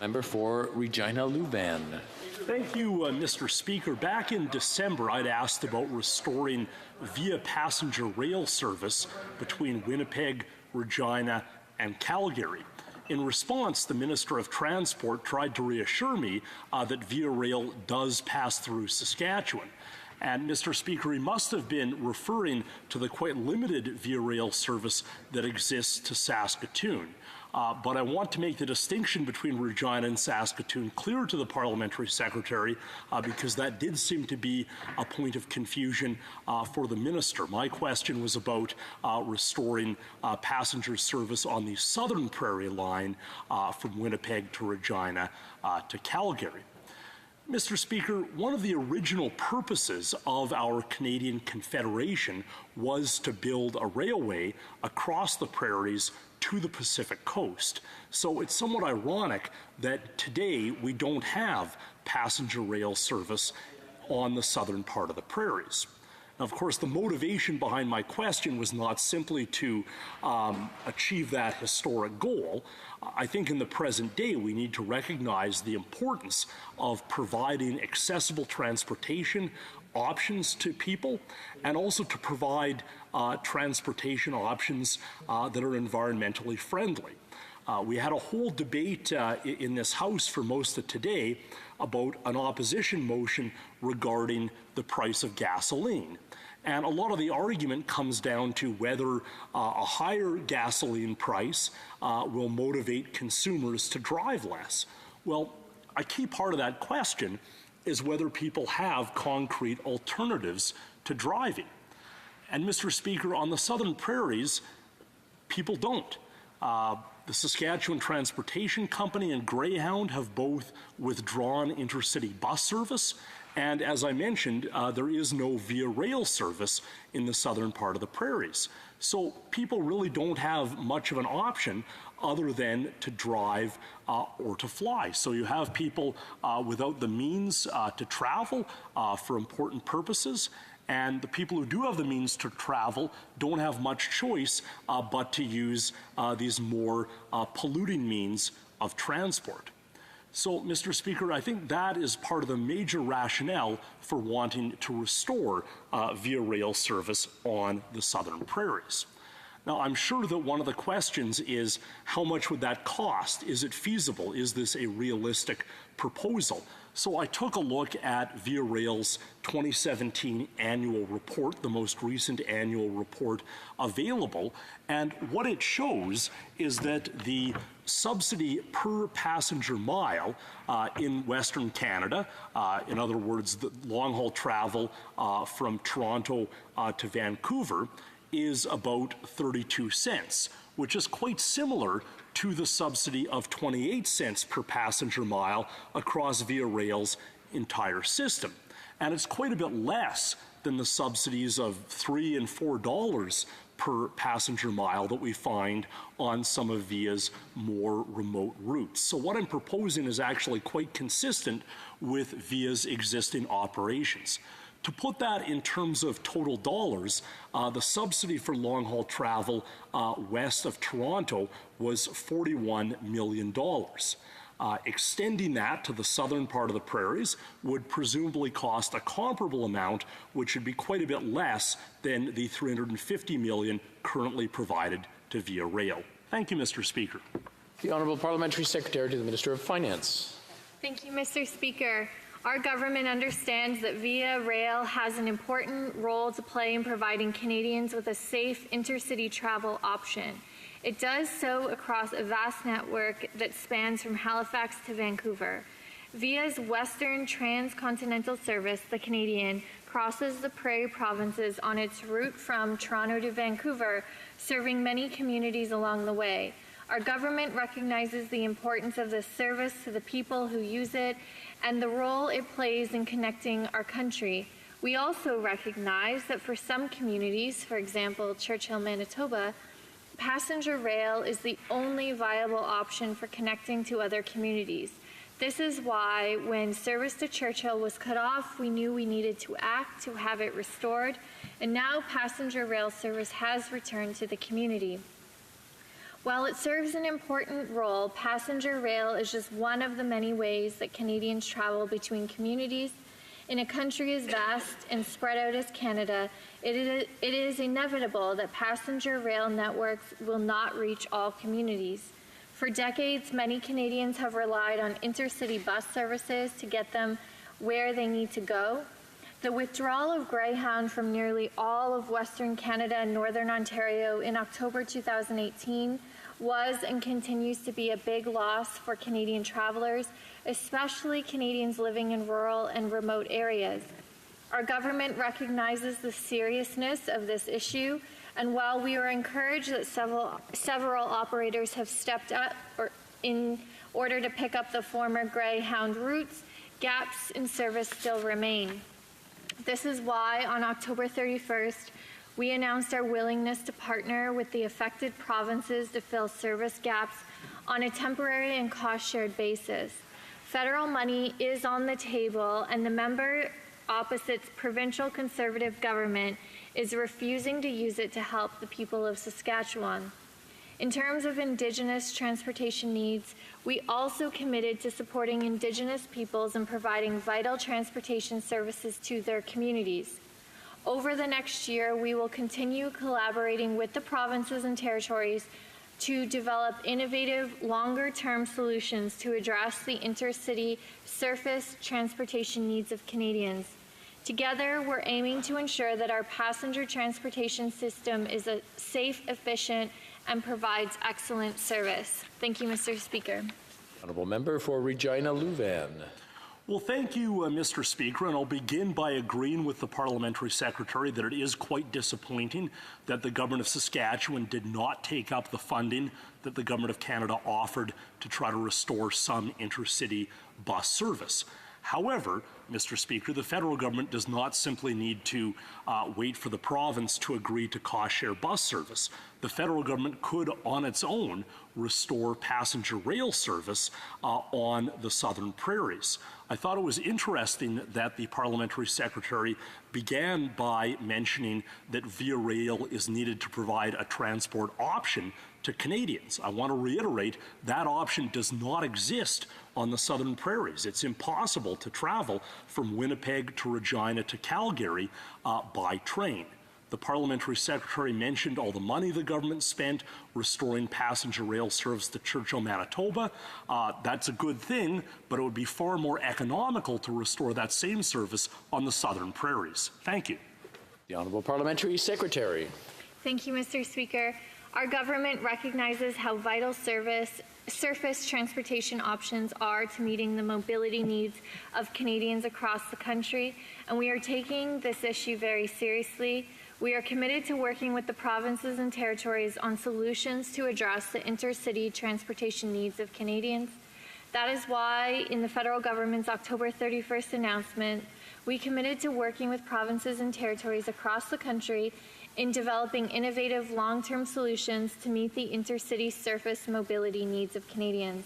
Member for Regina Lewvan. Thank you, Mr. Speaker. Back in December, I'd asked about restoring via passenger rail service between Winnipeg, Regina, and Calgary. In response, the Minister of Transport tried to reassure me that Via Rail does pass through Saskatchewan. And Mr. Speaker, he must have been referring to the quite limited Via Rail service that exists to Saskatoon. But I want to make the distinction between Regina and Saskatoon clear to the Parliamentary Secretary because that did seem to be a point of confusion for the Minister. My question was about restoring passenger service on the Southern Prairie line from Winnipeg to Regina to Calgary. Mr. Speaker, one of the original purposes of our Canadian Confederation was to build a railway across the prairies to the Pacific coast. So it's somewhat ironic that today we don't have passenger rail service on the southern part of the prairies. Now, of course, the motivation behind my question was not simply to achieve that historic goal. I think in the present day, we need to recognize the importance of providing accessible transportation options to people and also to provide transportation options that are environmentally friendly. We had a whole debate in this House for most of today about an opposition motion regarding the price of gasoline. And a lot of the argument comes down to whether a higher gasoline price will motivate consumers to drive less. Well, a key part of that question is whether people have concrete alternatives to driving. And Mr. Speaker, on the southern prairies, people don't. The Saskatchewan Transportation Company and Greyhound have both withdrawn intercity bus service, and as I mentioned, there is no Via Rail service in the southern part of the prairies. So people really don't have much of an option other than to drive or to fly. So you have people without the means to travel for important purposes, and the people who do have the means to travel don't have much choice but to use these more polluting means of transport. So, Mr. Speaker, I think that is part of the major rationale for wanting to restore Via Rail service on the southern prairies. Now, I'm sure that one of the questions is, how much would that cost? Is it feasible? Is this a realistic proposal? So I took a look at Via Rail's 2017 annual report, the most recent annual report available, and what it shows is that the subsidy per passenger mile in Western Canada, in other words, the long-haul travel from Toronto to Vancouver, is about 32 cents, which is quite similar to the subsidy of 28 cents per passenger mile across Via Rail's entire system. And it's quite a bit less than the subsidies of $3 and $4 per passenger mile that we find on some of Via's more remote routes. So what I'm proposing is actually quite consistent with Via's existing operations. To put that in terms of total dollars, the subsidy for long-haul travel west of Toronto was $41 million. Extending that to the southern part of the prairies would presumably cost a comparable amount, which would be quite a bit less than the $350 million currently provided to Via Rail. Thank you, Mr. Speaker. The Honourable Parliamentary Secretary to the Minister of Finance. Thank you, Mr. Speaker. Our government understands that Via Rail has an important role to play in providing Canadians with a safe intercity travel option. It does so across a vast network that spans from Halifax to Vancouver. Via's Western Transcontinental Service, the Canadian, crosses the Prairie provinces on its route from Toronto to Vancouver, serving many communities along the way. Our government recognizes the importance of this service to the people who use it and the role it plays in connecting our country. We also recognize that for some communities, for example, Churchill, Manitoba, passenger rail is the only viable option for connecting to other communities. This is why when service to Churchill was cut off, we knew we needed to act to have it restored, and now passenger rail service has returned to the community. While it serves an important role, passenger rail is just one of the many ways that Canadians travel between communities. In a country as vast and spread out as Canada, it is inevitable that passenger rail networks will not reach all communities. For decades, many Canadians have relied on intercity bus services to get them where they need to go. The withdrawal of Greyhound from nearly all of Western Canada and Northern Ontario in October 2018 was and continues to be a big loss for Canadian travelers, especially Canadians living in rural and remote areas. Our government recognizes the seriousness of this issue, and while we are encouraged that several operators have stepped up in order to pick up the former Greyhound routes, gaps in service still remain. This is why on October 31st, we announced our willingness to partner with the affected provinces to fill service gaps on a temporary and cost-shared basis. Federal money is on the table, and the member opposite's provincial Conservative government is refusing to use it to help the people of Saskatchewan. In terms of Indigenous transportation needs, we also committed to supporting Indigenous peoples and providing vital transportation services to their communities. Over the next year, we will continue collaborating with the provinces and territories to develop innovative, longer-term solutions to address the intercity surface transportation needs of Canadians. Together, we're aiming to ensure that our passenger transportation system is safe, efficient, and provides excellent service. Thank you, Mr. Speaker. Honourable member for Regina Lewvan. Well, thank you, Mr. Speaker, and I'll begin by agreeing with the Parliamentary Secretary that it is quite disappointing that the Government of Saskatchewan did not take up the funding that the Government of Canada offered to try to restore some intercity bus service. However, Mr. Speaker, the federal government does not simply need to wait for the province to agree to cost-share bus service. The federal government could, on its own, restore passenger rail service on the southern prairies. I thought it was interesting that the Parliamentary Secretary began by mentioning that Via Rail is needed to provide a transport option to Canadians. I want to reiterate that option does not exist on the southern prairies. It's impossible to travel from Winnipeg to Regina to Calgary by train. The Parliamentary Secretary mentioned all the money the government spent restoring passenger rail service to Churchill, Manitoba. That's a good thing, but it would be far more economical to restore that same service on the southern prairies. Thank you. The Honourable Parliamentary Secretary. Thank you, Mr. Speaker. Our government recognizes how vital surface transportation options are to meeting the mobility needs of Canadians across the country, and we are taking this issue very seriously. We are committed to working with the provinces and territories on solutions to address the intercity transportation needs of Canadians. That is why, in the federal government's October 31st announcement, we committed to working with provinces and territories across the country in developing innovative long-term solutions to meet the intercity surface mobility needs of Canadians.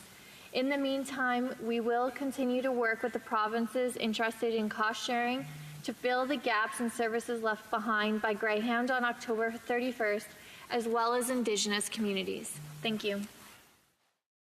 In the meantime, we will continue to work with the provinces interested in cost sharing to fill the gaps in services left behind by Greyhound on October 31st, as well as Indigenous communities. Thank you.